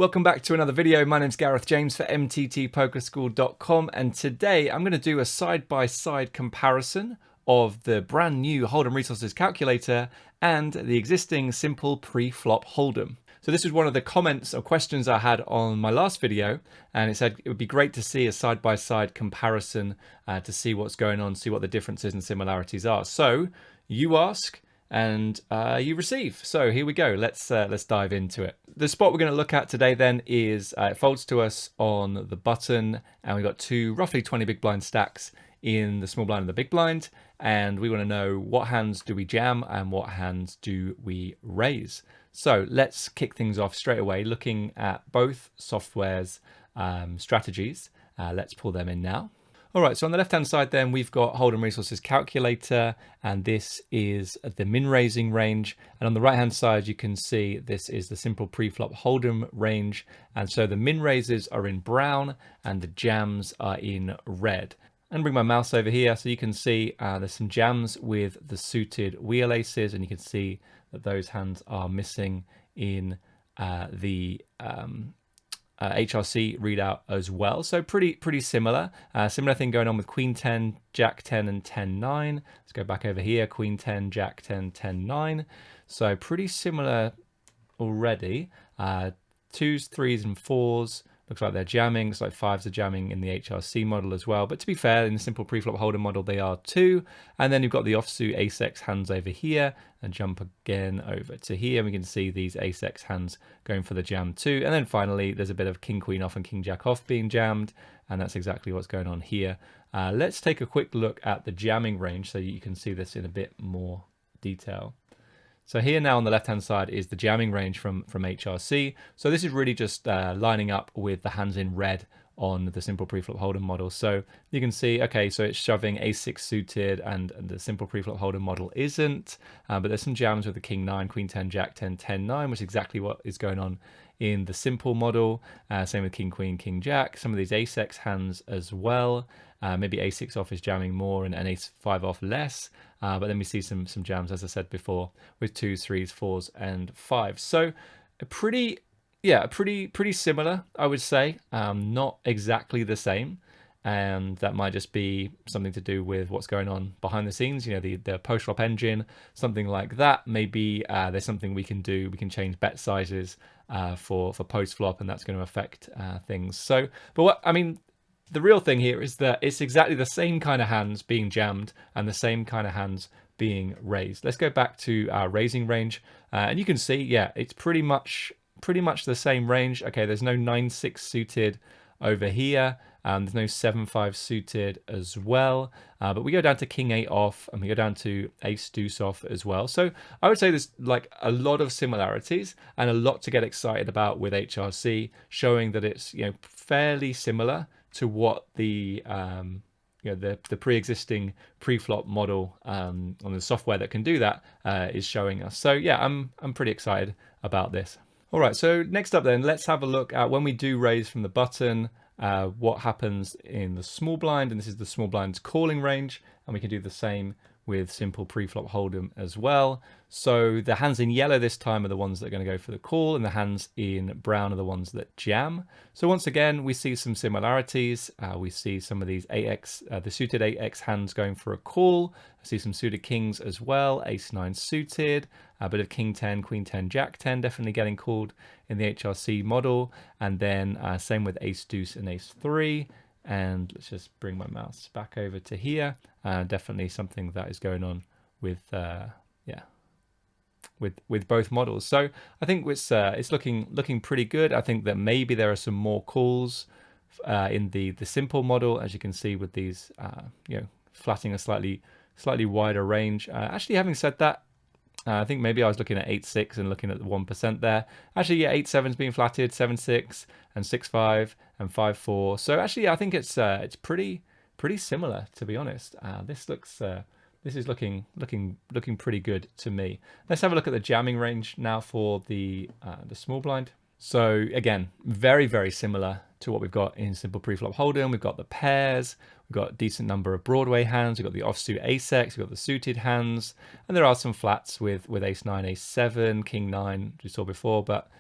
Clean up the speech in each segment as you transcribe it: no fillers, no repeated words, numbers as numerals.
Welcome back to another video. My name's Gareth James for mttpokerschool.com, and today I'm going to do a side-by-side comparison of the brand new HoldemResources calculator and the existing simple pre-flop Holdem. So this is one of the comments or questions I had on my last video, and it said it would be great to see a side-by-side comparison to see what's going on, see what the differences and similarities are. So you ask and you receive. So here we go. Let's dive into it. The spot we're going to look at today then is it folds to us on the button, and we've got two roughly 20 big blind stacks in the small blind and the big blind, and we want to know what hands do we jam and what hands do we raise. So let's kick things off straight away looking at both software's strategies. Let's pull them in now. All right, so on the left-hand side then, we've got HoldemResources calculator, and this is the min raising range. And on the right-hand side, you can see this is the simple pre-flop Holdem range. And so the min raises are in brown and the jams are in red. And bring my mouse over here so you can see there's some jams with the suited wheel aces, and you can see that those hands are missing in the HRC readout as well. So pretty similar. Similar thing going on with Queen 10, Jack 10 and 10 9. Let's go back over here, Queen 10, Jack 10, 10 9. So pretty similar already. 2s, 3s and 4s. Looks like they're jamming. Looks like 5s are jamming in the HRC model as well. But to be fair, in the simple pre-flop Holdem model, they are too. And then you've got the offsuit ace-x hands over here, and jump again over to here. And we can see these ace-x hands going for the jam too. And then finally, there's a bit of king-queen off and king-jack off being jammed. And that's exactly what's going on here. Let's take a quick look at the jamming range so you can see this in a bit more detail. So here now on the left-hand side is the jamming range from HRC. So this is really just lining up with the hands in red on the simple preflop Holdem model. So you can see, okay, so it's shoving ace-6 suited, and the simple preflop Holdem model isn't. But there's some jams with the king 9, queen 10, jack 10, 10 9, which is exactly what is going on in the simple model. Same with king queen, king jack. Some of these ace-x hands as well. Maybe ace-6 off is jamming more and ace-5 off less. But then we see some jams, as I said before, with 2s, 3s, 4s, and 5s. So pretty similar, I would say. Not exactly the same, and that might just be something to do with what's going on behind the scenes. You know, the post-flop engine, something like that. Maybe there's something we can do. We can change bet sizes for post-flop, and that's going to affect things. So, but what I mean. The real thing here is that it's exactly the same kind of hands being jammed and the same kind of hands being raised. Let's go back to our raising range, and you can see, yeah, it's pretty much the same range. Okay, there's no 9-6 suited over here. There's no 7-5 suited as well. But we go down to king 8 off, and we go down to ace deuce off as well. So I would say there's like a lot of similarities and a lot to get excited about with HRC, showing that it's, you know, fairly similar to what the the pre-existing pre-flop model on the software that can do that is showing us. So yeah, I'm pretty excited about this. All right, so next up then, let's have a look at when we do raise from the button, what happens in the small blind, and this is the small blind's calling range, and we can do the same with simple pre-flop Holdem as well. So the hands in yellow this time are the ones that are going to go for the call, and the hands in brown are the ones that jam. So once again, we see some similarities. We see some of these AX, the suited 8x hands going for a call. I see some suited kings as well, ace 9 suited, a bit of king 10, queen 10, jack 10, definitely getting called in the HRC model. And then same with ace deuce and ace 3. And let's just bring my mouse back over to here. Definitely something that is going on with with both models. So I think it's looking pretty good. I think that maybe there are some more calls in the simple model, as you can see with these flatting a slightly wider range. Actually, having said that, I think maybe I was looking at 8-6 and looking at the 1% there. Actually, yeah, 8-7's being flatted, 7-6 and 6-5 and 5-4. So actually, I think it's pretty similar, to be honest. This is looking pretty good to me. Let's have a look at the jamming range now for the small blind. So again, very similar to what we've got in simple preflop Holdem. We've got the pairs, we've got a decent number of Broadway hands, we've got the offsuit ace-x, we've got the suited hands, and there are some flats with ace 9, ace 7, king 9, which we saw before, but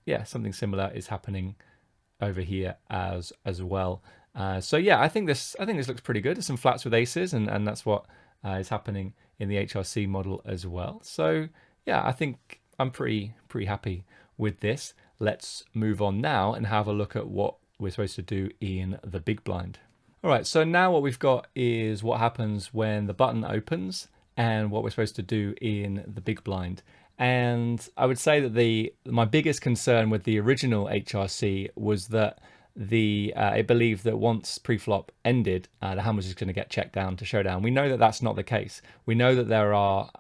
yeah, something similar is happening over here as well. So yeah, I think this looks pretty good. There's some flats with aces, and that's what is happening in the HRC model as well. So yeah, I think I'm pretty happy with this. Let's move on now and have a look at what we're supposed to do in the big blind. All right, so now what we've got is what happens when the button opens and what we're supposed to do in the big blind. And I would say that my biggest concern with the original HRC was that it believed that once pre-flop ended, the hand was just going to get checked down to showdown. We know that that's not the case. We know that there are,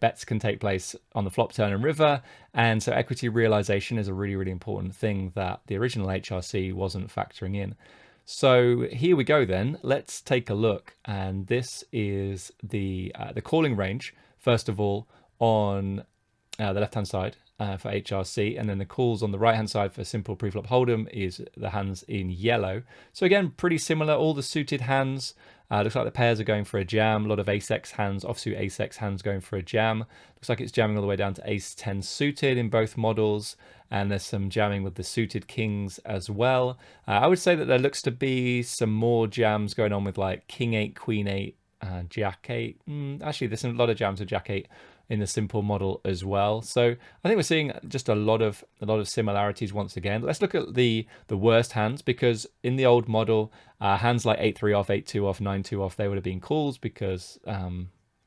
bets can take place on the flop, turn, and river, and so equity realization is a really important thing that the original HRC wasn't factoring in. So here we go then. Let's take a look, and this is the calling range first of all on the left-hand side for HRC, and then the calls on the right-hand side for simple Preflop Holdem is the hands in yellow. So again, pretty similar, all the suited hands. Looks like the pairs are going for a jam. A lot of ace-x hands, offsuit ace-x hands going for a jam. Looks like it's jamming all the way down to ace-10 suited in both models, and there's some jamming with the suited kings as well. I would say that there looks to be some more jams going on with like king-8, queen-8, jack-8. Actually, there's a lot of jams with jack-8 in the simple model as well. So I think we're seeing just a lot of similarities once again. Let's look at the worst hands, because in the old model, hands like 8-3 off, 8-2 off, 9-2 off, they would have been calls because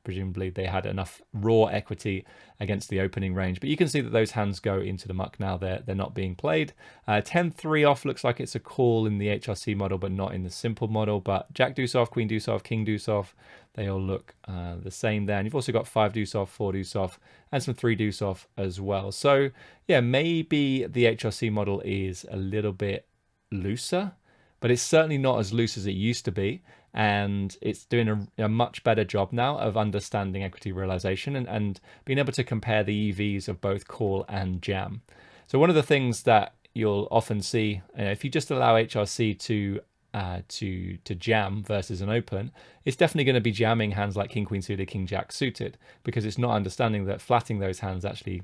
presumably they had enough raw equity against the opening range. But you can see that those hands go into the muck now. They're not being played. 10-3 off looks like it's a call in the HRC model, but not in the simple model. But jack deuce off, queen deuce off, king deuce off, they all look the same there. And you've also got 5 deuce off, 4 deuce off, and some 3 deuce off as well. So yeah, maybe the HRC model is a little bit looser, but it's certainly not as loose as it used to be. And it's doing a much better job now of understanding equity realization and being able to compare the EVs of both call and jam. So one of the things that you'll often see, if you just allow HRC to jam versus an open, it's definitely going to be jamming hands like king queen suited, king jack suited, because it's not understanding that flatting those hands actually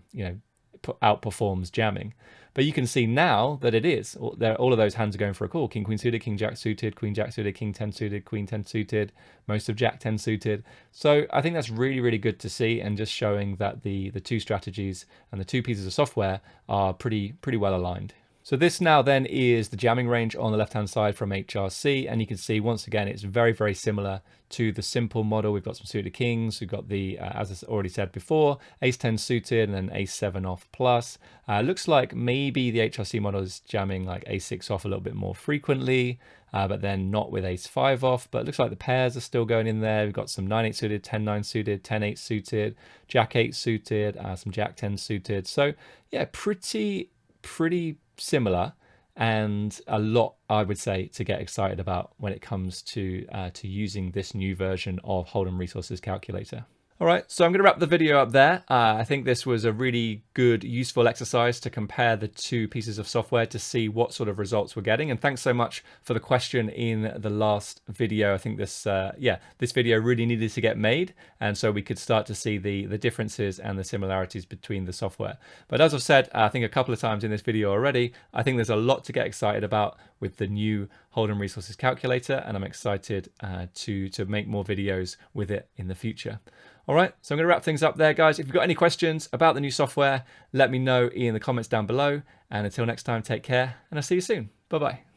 outperforms jamming. But you can see now that it is. All of those hands are going for a call. King queen suited, king jack suited, queen jack suited, king 10 suited, queen 10 suited, most of jack 10 suited. So I think that's really good to see, and just showing that the two strategies and the two pieces of software are pretty well aligned. So this now then is the jamming range on the left-hand side from HRC, and you can see once again it's very similar to the simple model. We've got some suited kings, we've got the, as I already said before, ace-10 suited and then ace-7 off plus. Looks like maybe the HRC model is jamming like ace-6 off a little bit more frequently, but then not with ace-5 off. But it looks like the pairs are still going in there. We've got some 9-8 suited, 10-9 suited, 10-8 suited, jack-8 suited, some jack-10 suited. So yeah, pretty similar, and a lot, I would say, to get excited about when it comes to using this new version of HoldemResources calculator. All right, so I'm going to wrap the video up there. I think this was a really good, useful exercise to compare the two pieces of software to see what sort of results we're getting. And thanks so much for the question in the last video. I think this video really needed to get made, and so we could start to see the differences and the similarities between the software. But as I've said, I think a couple of times in this video already, I think there's a lot to get excited about with the new HoldemResources calculator, and I'm excited to make more videos with it in the future. All right, so I'm going to wrap things up there, guys. If you've got any questions about the new software, let me know in the comments down below. And until next time, take care, and I'll see you soon. Bye-bye.